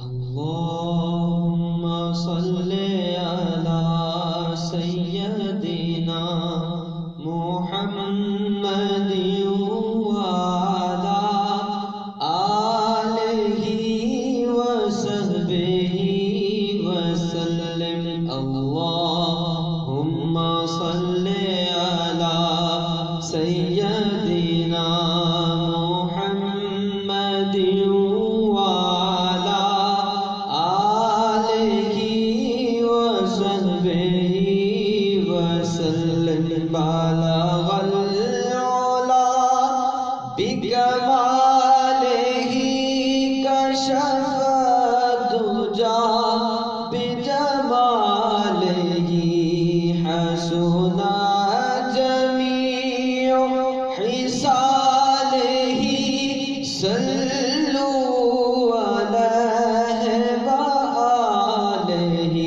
اللهم صل على سيدنا محمد وعلى آله وصحبه وسلم. اللهم صل على سيدنا محمد وعلى آله وصحبه وسلم. بلغ العلا بكماله كشف الدجى بجماله حسن جميع خصاله. صلوا عليه وآله.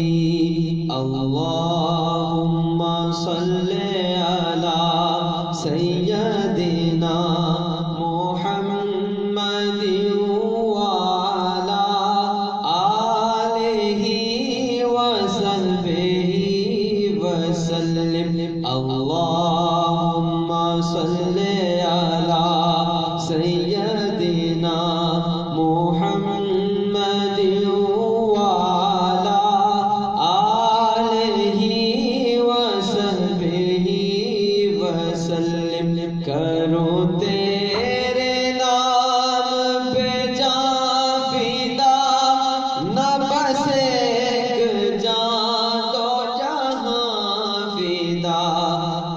اللهم صل على سيدنا محمد وعلى آله وصحبه وسلم. اللهم صل على سيدنا محمد وعلى آله وصحبه وسلم. کرو تیرے نام پہ جان فدا، نہ بس ایک جان دو جہاں فدا.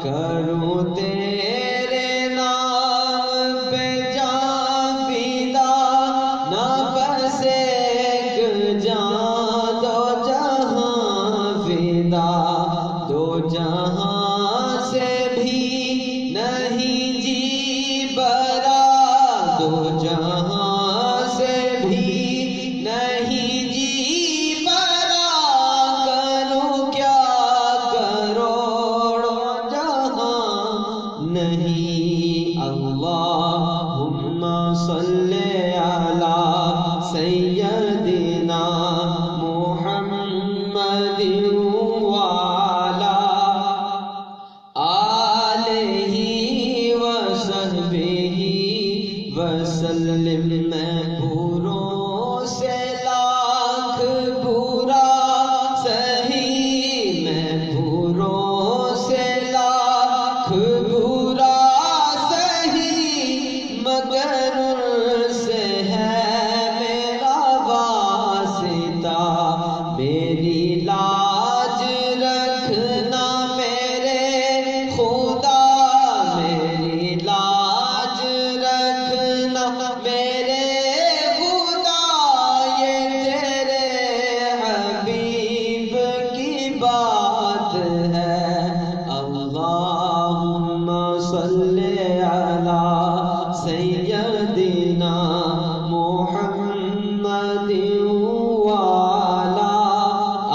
کرو تیرے نام پہ جان فدا، نہ بس ایک جان دو جہاں فدا. دو جہاں سے بھی نہیں جی برا، دو جہاں سے بھی نہیں جی برا. کرو کیا کروڑوں جہاں نہیں. اللہم صل علی سیدنا محمد وعلی آلہ وصحبہ وسلم. میں بروں سے لاکھ برا سہی، میں بروں سے لاکھ برا سہی، مگر ان سے ہے میرا واسطہ. میری لاج رکھنا میرے خدا، میری لاج رکھنا میرے خدا. یہ تیرے حبیب کی بات ہے. اللہم صل علی سیدنا محمد وعلی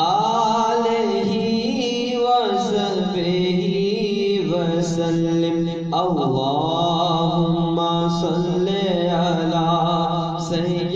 آلہ وصحبہ وسلم. اللہم صل علی سیدنا